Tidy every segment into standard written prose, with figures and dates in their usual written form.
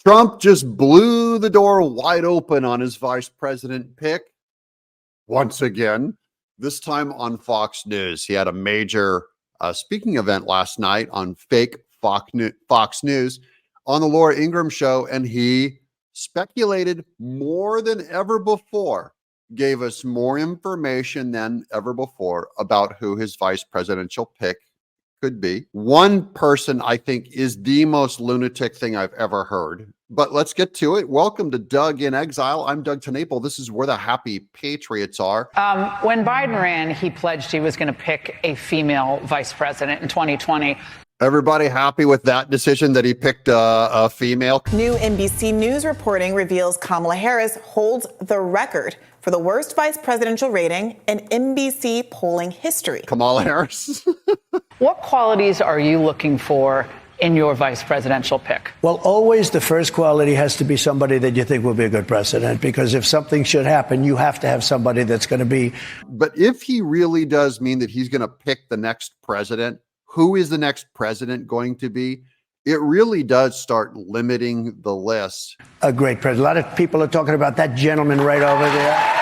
Trump just blew the door wide open on his vice president pick once again, this time on Fox News. He had a major speaking event last night on fake Fox News on the Laura Ingraham show, and he speculated more than ever before, gave us more information than ever before about who his vice presidential pick could be. One person I think is the most lunatic thing I've ever heard, but let's get to it. Welcome to Doug in Exile. I'm Doug TenNapel. This is where the happy patriots are. When Biden ran, he pledged he was going to pick a female vice president in 2020. Everybody happy with that decision that he picked a female? New NBC News reporting reveals Kamala Harris holds the record for the worst vice presidential rating in NBC polling history. Kamala Harris? What qualities are you looking for in your vice presidential pick? Well, always the first quality has to be somebody that you think will be a good president, because if something should happen, you have to have somebody that's going to be. But if he really does mean that he's going to pick the next president, who is the next president going to be? It really does start limiting the list. A great president. A lot of people are talking about that gentleman right over there.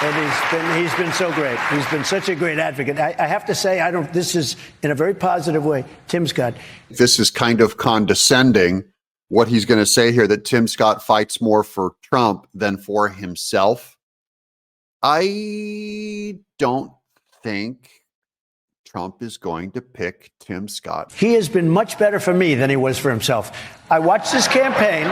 And he's been so great. He's been such a great advocate. I have to say, this is in a very positive way, Tim Scott. This is kind of condescending, what he's going to say here, that Tim Scott fights more for Trump than for himself. I don't think Trump is going to pick Tim Scott. He has been much better for me than he was for himself. I watched his campaign,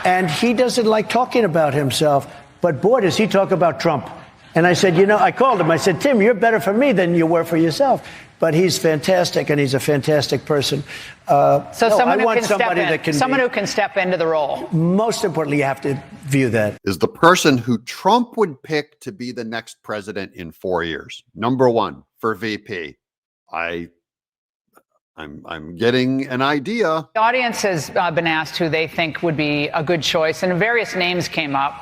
and he doesn't like talking about himself. But boy, does he talk about Trump. And I said, I called him. I said, Tim, you're better for me than you were for yourself. But he's fantastic, and he's a fantastic person. Someone who can step into the role. Most importantly, you have to view that. Is the person who Trump would pick to be the next president in 4 years. Number one for VP. I'm getting an idea. The audience has been asked who they think would be a good choice, and various names came up.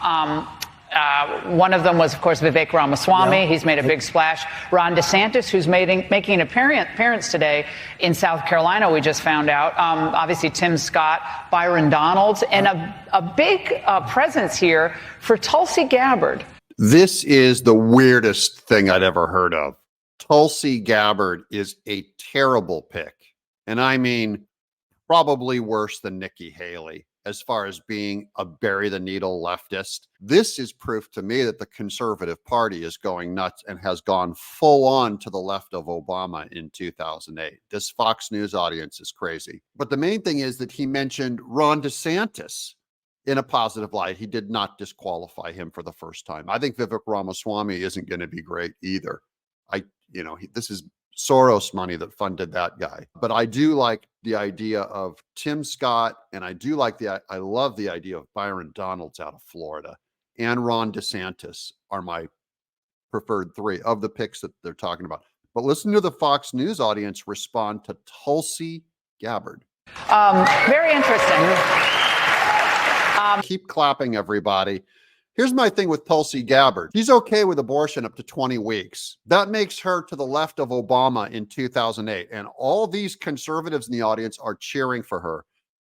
One of them was, of course, Vivek Ramaswamy. He's made a big splash. Ron DeSantis, who's making an appearance today in South Carolina, we just found out. Obviously, Tim Scott, Byron Donalds, and a big presence here for Tulsi Gabbard. This is the weirdest thing I'd ever heard of. Tulsi Gabbard is a terrible pick. And I mean, probably worse than Nikki Haley as far as being a bury the needle leftist. This is proof to me that the conservative party is going nuts and has gone full on to the left of Obama in 2008. This Fox News audience is crazy. But the main thing is that he mentioned Ron DeSantis in a positive light. He did not disqualify him for the first time. I think Vivek Ramaswamy isn't going to be great either. This is Soros money that funded that guy. But I do like the idea of Tim Scott, and I love the idea of Byron Donalds out of Florida, and Ron DeSantis are my preferred three of the picks that they're talking about. But listen to the Fox News audience respond to Tulsi Gabbard. Very interesting. Keep clapping, everybody. Here's my thing with Tulsi Gabbard. She's okay with abortion up to 20 weeks. That makes her to the left of Obama in 2008. And all these conservatives in the audience are cheering for her.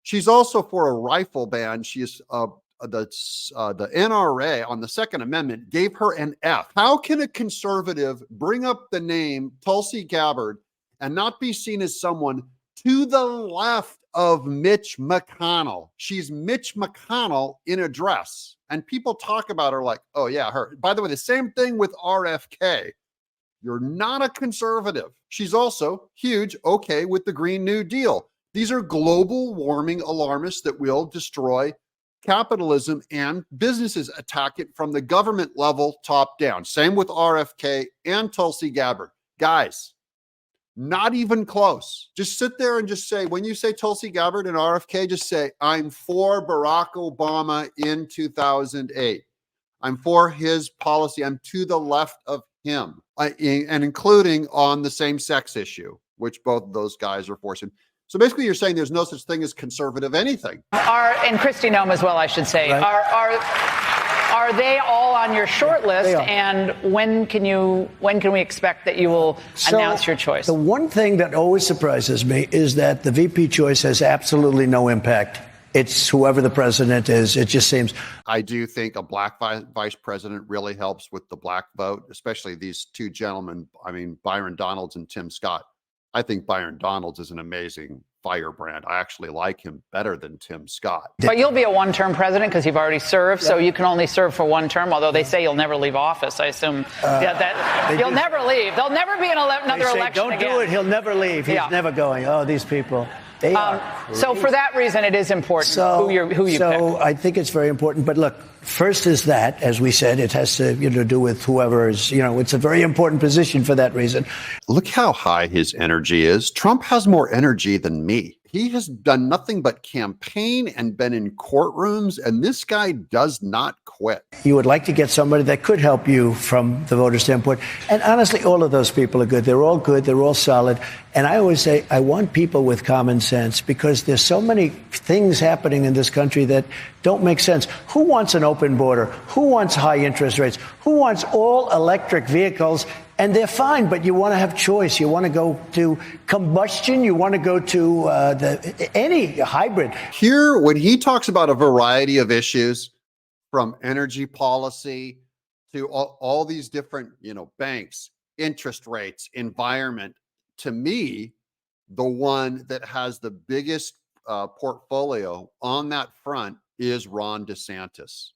She's also for a rifle ban. She is the NRA on the Second Amendment gave her an F. How can a conservative bring up the name Tulsi Gabbard and not be seen as someone to the left of Mitch McConnell? She's Mitch McConnell in a dress. And people talk about her like, oh, yeah, her. By the way, the same thing with RFK. You're not a conservative. She's also huge, okay, with the Green New Deal. These are global warming alarmists that will destroy capitalism and businesses, attack it from the government level top down. Same with RFK and Tulsi Gabbard. Guys, not even close. Just sit there and just say, when you say Tulsi Gabbard and RFK, just say, I'm for Barack Obama in 2008. I'm for his policy. I'm to the left of him, and including on the same-sex issue, which both of those guys are forcing. So basically, you're saying there's no such thing as conservative anything. And Kristi Noem as well, I should say. Right. are they all on your short list? They are. And when can we expect that you will announce your choice? The one thing that always surprises me is that the VP choice has absolutely no impact. It's whoever the president is. It just seems. I do think a black vice president really helps with the black vote, especially these two gentlemen. I mean, Byron Donalds and Tim Scott. I think Byron Donalds is an amazing firebrand. I actually like him better than Tim Scott. But you'll be a one-term president because you've already served, so you can only serve for one term, although they say you'll never leave office. I assume that you'll never leave. There'll never be another election Don't again. do it. He'll never leave. He's never going. Oh, these people. They are so for that reason, it is important who you pick. I think it's very important. But look, first is that, as we said, it has to do with whoever is, it's a very important position for that reason. Look how high his energy is. Trump has more energy than me. He has done nothing but campaign and been in courtrooms, and this guy does not quit. You would like to get somebody that could help you from the voter standpoint. And honestly, all of those people are good. They're all good. They're all solid. And I always say I want people with common sense because there's so many things happening in this country that don't make sense. Who wants an open border? Who wants high interest rates? Who wants all electric vehicles? And they're fine, but you want to have choice. You want to go to combustion. You want to go to any hybrid. Here, when he talks about a variety of issues, from energy policy to all these different, banks, interest rates, environment, to me, the one that has the biggest portfolio on that front is Ron DeSantis.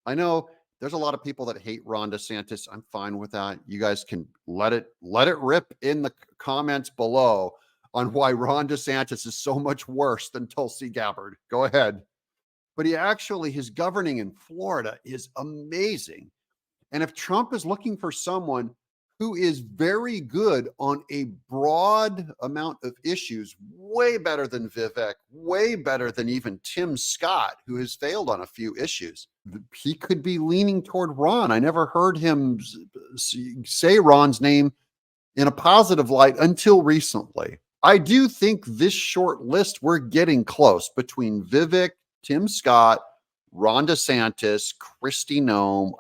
I know there's a lot of people that hate Ron DeSantis. I'm fine with that. You guys can let it rip in the comments below on why Ron DeSantis is so much worse than Tulsi Gabbard. Go ahead. But his governing in Florida is amazing. And if Trump is looking for someone who is very good on a broad amount of issues, way better than Vivek, way better than even Tim Scott, who has failed on a few issues, he could be leaning toward Ron. I never heard him say Ron's name in a positive light until recently. I do think this short list, we're getting close between Vivek, Tim Scott, Ron DeSantis, Kristi Noem,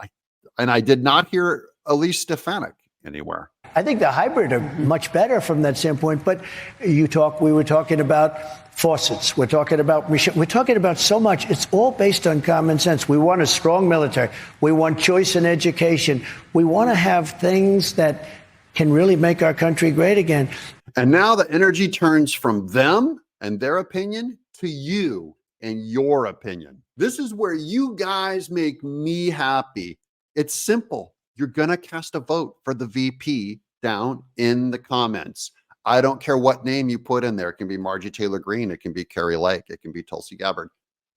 and I did not hear Elise Stefanik anywhere. I think the hybrid are much better from that standpoint. But we were talking about faucets. We're talking about so much. It's all based on common sense. We want a strong military. We want choice in education. We want to have things that can really make our country great again. And now the energy turns from them and their opinion to you and your opinion. This is where you guys make me happy. It's simple. You're going to cast a vote for the VP down in the comments. I don't care what name you put in there. It can be Margie Taylor Greene. It can be Carrie Lake. It can be Tulsi Gabbard.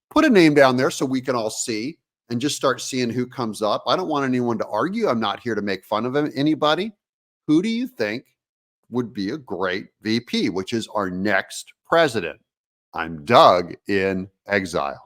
Put a name down there so we can all see and just start seeing who comes up. I don't want anyone to argue. I'm not here to make fun of anybody. Who do you think would be a great VP, which is our next president? I'm Doug in Exile.